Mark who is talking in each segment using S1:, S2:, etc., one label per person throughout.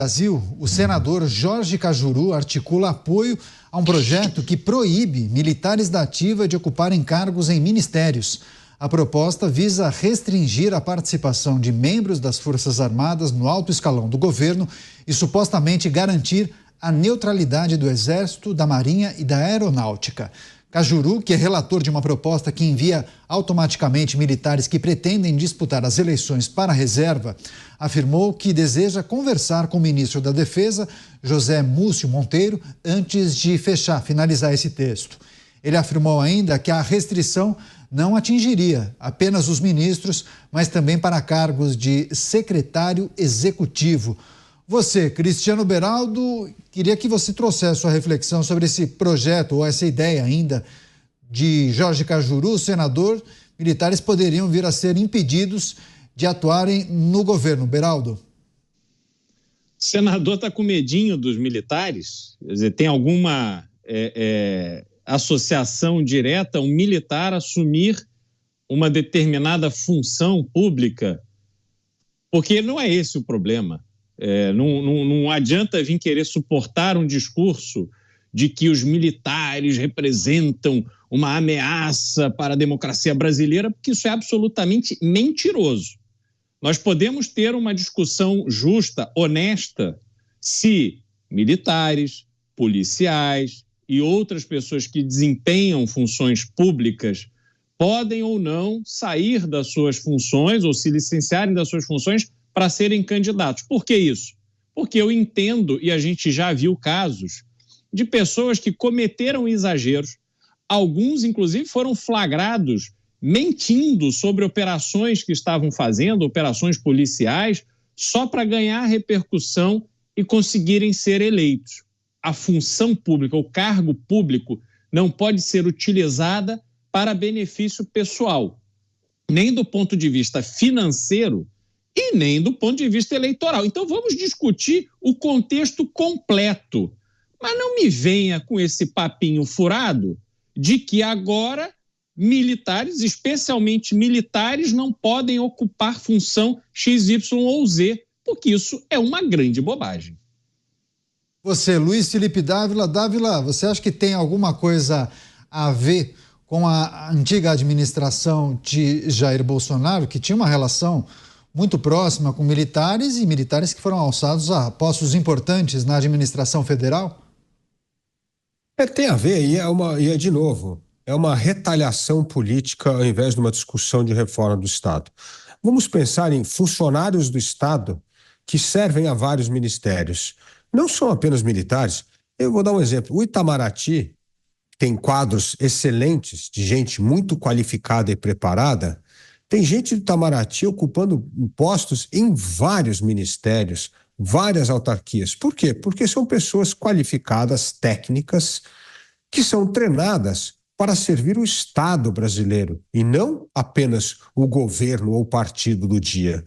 S1: Brasil, o senador Jorge Cajuru articula apoio a um projeto que proíbe militares da ativa de ocuparem cargos em ministérios. A proposta visa restringir a participação de membros das Forças Armadas no alto escalão do governo e supostamente garantir a neutralidade do Exército, da Marinha e da Aeronáutica. Cajuru, que é relator de uma proposta que envia automaticamente militares que pretendem disputar as eleições para a reserva, afirmou que deseja conversar com o ministro da Defesa, José Múcio Monteiro, antes de finalizar esse texto. Ele afirmou ainda que a restrição não atingiria apenas os ministros, mas também para cargos de secretário executivo. Você, Cristiano Beraldo, queria que você trouxesse sua reflexão sobre esse projeto ou essa ideia ainda de Jorge Cajuru, senador. Militares poderiam vir a ser impedidos de atuarem no governo. Beraldo.
S2: O senador está com medinho dos militares? Quer dizer, tem alguma associação direta, um militar assumir uma determinada função pública? Porque não é esse o problema. Não adianta vir querer suportar um discurso de que os militares representam uma ameaça para a democracia brasileira, porque isso é absolutamente mentiroso. Nós podemos ter uma discussão justa, honesta, se militares, policiais e outras pessoas que desempenham funções públicas podem ou não sair das suas funções ou se licenciarem das suas funções para serem candidatos. Por que isso? Porque eu entendo, e a gente já viu casos, de pessoas que cometeram exageros, alguns inclusive foram flagrados mentindo sobre operações que estavam fazendo, operações policiais, só para ganhar repercussão e conseguirem ser eleitos. A função pública, o cargo público, não pode ser utilizada para benefício pessoal, nem do ponto de vista financeiro, e nem do ponto de vista eleitoral. Então vamos discutir o contexto completo. Mas não me venha com esse papinho furado de que agora militares, especialmente militares, não podem ocupar função X, Y ou Z, porque isso é uma grande bobagem.
S1: Você, Luiz Felipe Dávila. Dávila, você acha que tem alguma coisa a ver com a antiga administração de Jair Bolsonaro, que tinha uma relação muito próxima com militares e militares que foram alçados a postos importantes na administração federal?
S3: Tem a ver, e de novo, é uma retaliação política ao invés de uma discussão de reforma do Estado. Vamos pensar em funcionários do Estado que servem a vários ministérios. Não são apenas militares. Eu vou dar um exemplo. O Itamaraty tem quadros excelentes de gente muito qualificada e preparada. Tem gente do Itamaraty ocupando postos em vários ministérios, várias autarquias. Por quê? Porque são pessoas qualificadas, técnicas, que são treinadas para servir o Estado brasileiro e não apenas o governo ou o partido do dia.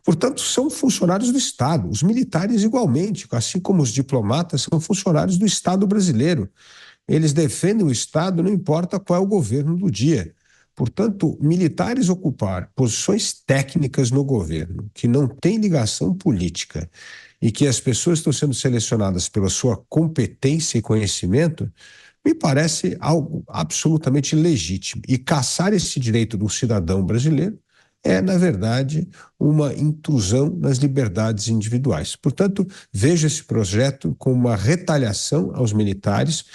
S3: Portanto, são funcionários do Estado. Os militares igualmente, assim como os diplomatas, são funcionários do Estado brasileiro. Eles defendem o Estado, não importa qual é o governo do dia. Portanto, militares ocupar posições técnicas no governo que não têm ligação política e que as pessoas estão sendo selecionadas pela sua competência e conhecimento, me parece algo absolutamente legítimo. E caçar esse direito do cidadão brasileiro é, na verdade, uma intrusão nas liberdades individuais. Portanto, vejo esse projeto como uma retaliação aos militares,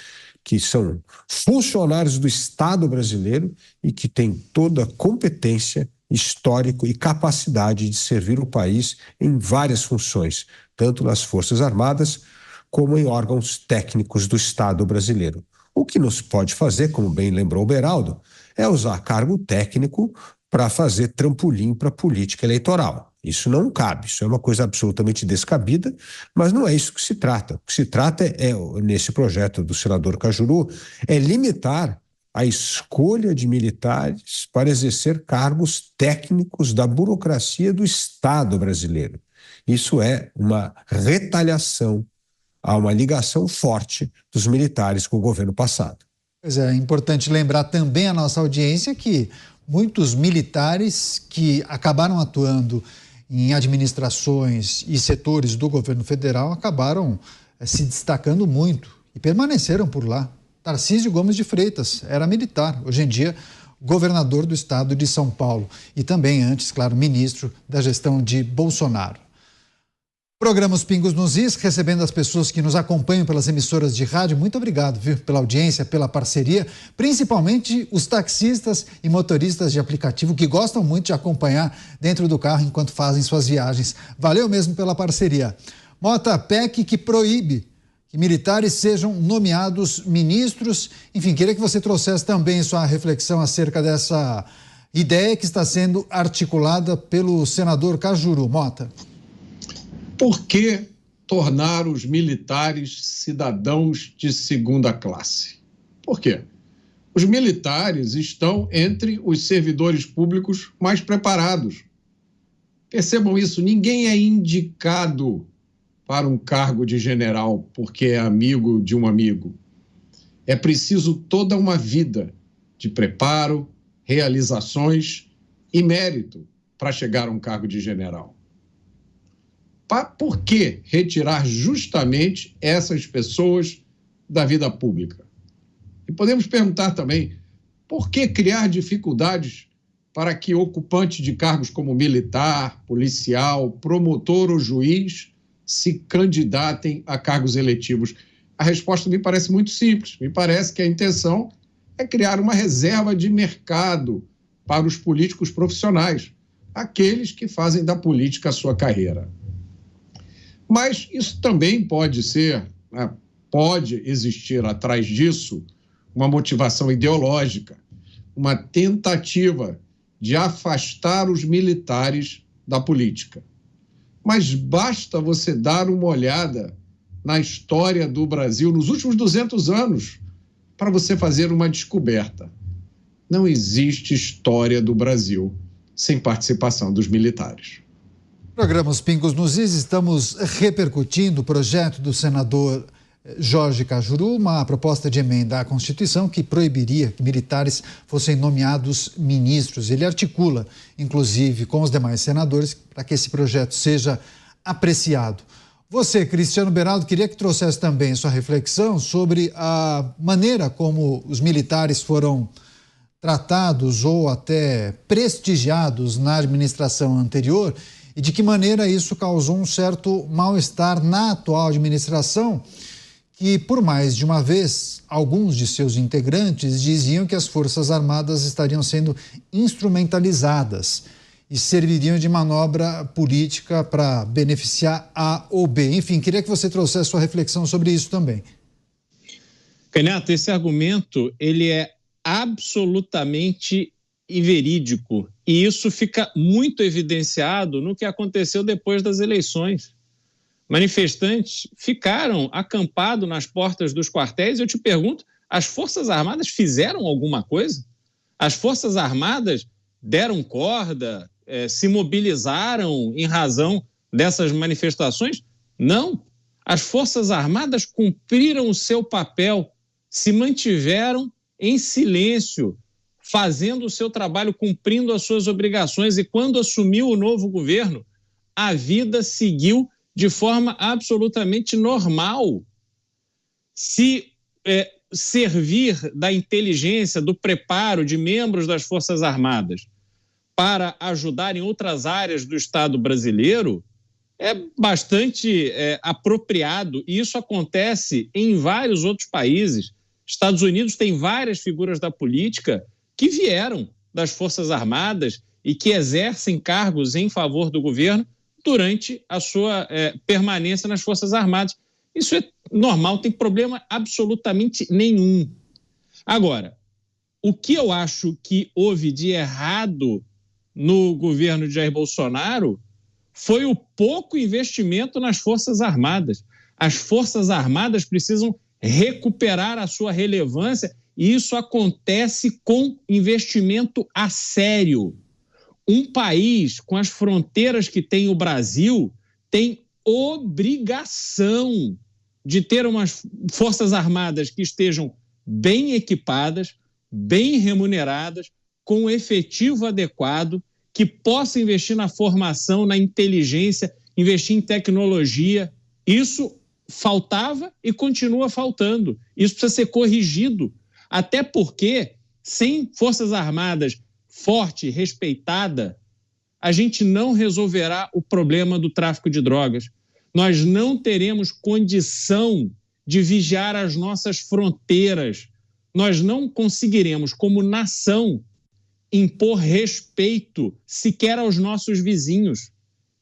S3: que são funcionários do Estado brasileiro e que têm toda a competência, histórico e capacidade de servir o país em várias funções, tanto nas Forças Armadas como em órgãos técnicos do Estado brasileiro. O que nos pode fazer, como bem lembrou o Beraldo, é usar cargo técnico para fazer trampolim para a política eleitoral. Isso não cabe, isso é uma coisa absolutamente descabida, mas não é isso que se trata. O que se trata nesse projeto do senador Cajuru, é limitar a escolha de militares para exercer cargos técnicos da burocracia do Estado brasileiro. Isso é uma retaliação a uma ligação forte dos militares com o governo passado.
S1: Pois é importante lembrar também à nossa audiência que muitos militares que acabaram atuando em administrações e setores do governo federal acabaram se destacando muito e permaneceram por lá. Tarcísio Gomes de Freitas era militar, hoje em dia governador do estado de São Paulo e também antes, claro, ministro da gestão de Bolsonaro. Programa Os Pingos nos Is, recebendo as pessoas que nos acompanham pelas emissoras de rádio. Muito obrigado, viu, pela audiência, pela parceria, principalmente os taxistas e motoristas de aplicativo que gostam muito de acompanhar dentro do carro enquanto fazem suas viagens. Valeu mesmo pela parceria. Mota, PEC que proíbe que militares sejam nomeados ministros. Enfim, queria que você trouxesse também sua reflexão acerca dessa ideia que está sendo articulada pelo senador Cajuru. Mota.
S4: Por que tornar os militares cidadãos de segunda classe? Por quê? Os militares estão entre os servidores públicos mais preparados. Percebam isso, ninguém é indicado para um cargo de general porque é amigo de um amigo. É preciso toda uma vida de preparo, realizações e mérito para chegar a um cargo de general. Por que retirar justamente essas pessoas da vida pública? E podemos perguntar também, por que criar dificuldades para que ocupantes de cargos como militar, policial, promotor ou juiz se candidatem a cargos eletivos? A resposta me parece muito simples. Me parece que a intenção é criar uma reserva de mercado para os políticos profissionais, aqueles que fazem da política a sua carreira. Mas isso também pode ser, pode existir atrás disso uma motivação ideológica, uma tentativa de afastar os militares da política. Mas basta você dar uma olhada na história do Brasil nos últimos 200 anos para você fazer uma descoberta. Não existe história do Brasil sem participação dos militares.
S1: Programa Os Pingos nos Is, estamos repercutindo o projeto do senador Jorge Cajuru, uma proposta de emenda à Constituição que proibiria que militares fossem nomeados ministros. Ele articula, inclusive, com os demais senadores para que esse projeto seja apreciado. Você, Cristiano Beraldo, queria que trouxesse também sua reflexão sobre a maneira como os militares foram tratados ou até prestigiados na administração anterior e de que maneira isso causou um certo mal-estar na atual administração, que por mais de uma vez, alguns de seus integrantes diziam que as Forças Armadas estariam sendo instrumentalizadas e serviriam de manobra política para beneficiar A ou B. Enfim, queria que você trouxesse sua reflexão sobre isso também.
S2: Caneta, esse argumento ele é absolutamente inverídico e isso fica muito evidenciado no que aconteceu depois das eleições. Manifestantes ficaram acampados nas portas dos quartéis. Eu te pergunto, as Forças Armadas fizeram alguma coisa? As Forças Armadas deram corda, se mobilizaram em razão dessas manifestações? Não. As Forças Armadas cumpriram o seu papel, se mantiveram em silêncio, fazendo o seu trabalho, cumprindo as suas obrigações. E quando assumiu o novo governo, a vida seguiu de forma absolutamente normal. Se servir da inteligência, do preparo de membros das Forças Armadas para ajudar em outras áreas do Estado brasileiro é bastante apropriado. E isso acontece em vários outros países. Estados Unidos tem várias figuras da política que vieram das Forças Armadas e que exercem cargos em favor do governo durante a sua permanência nas Forças Armadas. Isso é normal, não tem problema absolutamente nenhum. Agora, o que eu acho que houve de errado no governo de Jair Bolsonaro foi o pouco investimento nas Forças Armadas. As Forças Armadas precisam recuperar a sua relevância e isso acontece com investimento a sério. Um país com as fronteiras que tem o Brasil tem obrigação de ter umas Forças Armadas que estejam bem equipadas, bem remuneradas, com o efetivo adequado, que possa investir na formação, na inteligência, investir em tecnologia. Isso faltava e continua faltando. Isso precisa ser corrigido, até porque sem Forças Armadas forte, respeitada, a gente não resolverá o problema do tráfico de drogas. Nós não teremos condição de vigiar as nossas fronteiras. Nós não conseguiremos, como nação, impor respeito sequer aos nossos vizinhos.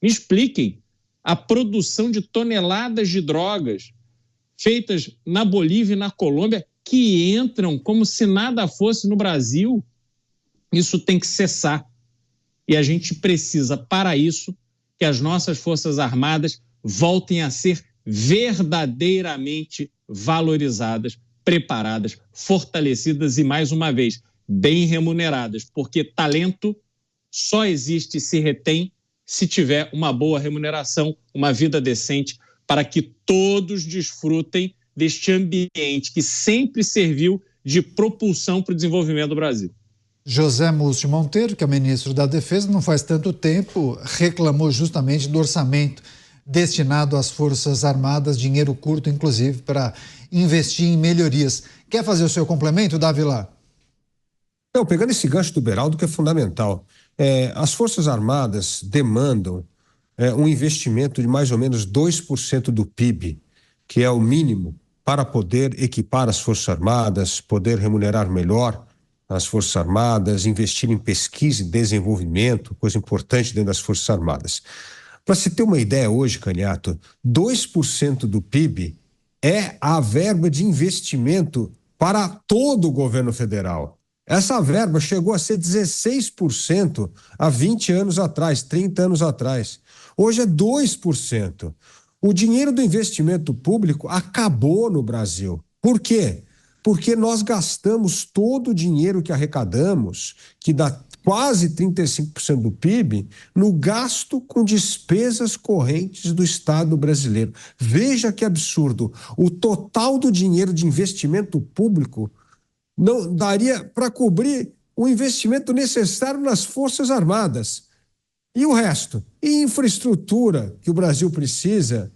S2: Me expliquem, a produção de toneladas de drogas feitas na Bolívia e na Colômbia que entram como se nada fosse no Brasil, isso tem que cessar. E a gente precisa, para isso, que as nossas Forças Armadas voltem a ser verdadeiramente valorizadas, preparadas, fortalecidas e, mais uma vez, bem remuneradas, porque talento só existe e se retém se tiver uma boa remuneração, uma vida decente, para que todos desfrutem deste ambiente que sempre serviu de propulsão para o desenvolvimento do Brasil.
S1: José Múcio Monteiro, que é o ministro da Defesa, não faz tanto tempo, reclamou justamente do orçamento destinado às Forças Armadas, dinheiro curto, inclusive, para investir em melhorias. Quer fazer o seu complemento, Davila?
S3: Não, pegando esse gancho do Beraldo, que é fundamental. As Forças Armadas demandam um investimento de mais ou menos 2% do PIB, que é o mínimo para poder equipar as Forças Armadas, poder remunerar melhor as Forças Armadas, investir em pesquisa e desenvolvimento, coisa importante dentro das Forças Armadas. Para se ter uma ideia hoje, Canhato, 2% do PIB é a verba de investimento para todo o governo federal. Essa verba chegou a ser 16% há 20 anos atrás, 30 anos atrás. Hoje é 2%. O dinheiro do investimento público acabou no Brasil. Por quê? Porque nós gastamos todo o dinheiro que arrecadamos, que dá quase 35% do PIB, no gasto com despesas correntes do Estado brasileiro. Veja que absurdo. O total do dinheiro de investimento público não daria para cobrir o investimento necessário nas Forças Armadas. E o resto? E infraestrutura que o Brasil precisa?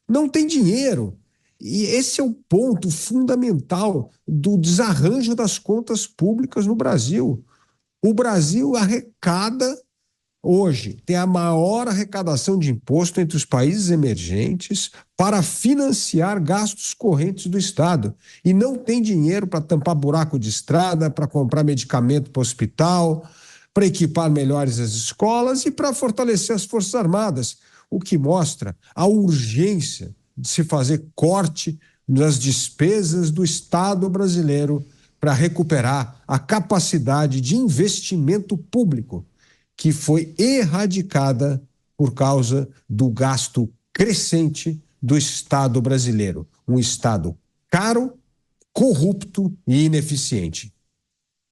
S3: Não tem dinheiro. E esse é o ponto fundamental do desarranjo das contas públicas no Brasil. O Brasil arrecada, hoje, tem a maior arrecadação de imposto entre os países emergentes para financiar gastos correntes do Estado. E não tem dinheiro para tampar buraco de estrada, para comprar medicamento para o hospital, para equipar melhores as escolas e para fortalecer as Forças Armadas, o que mostra a urgência de se fazer corte nas despesas do Estado brasileiro para recuperar a capacidade de investimento público que foi erradicada por causa do gasto crescente do Estado brasileiro. Um Estado caro, corrupto e ineficiente.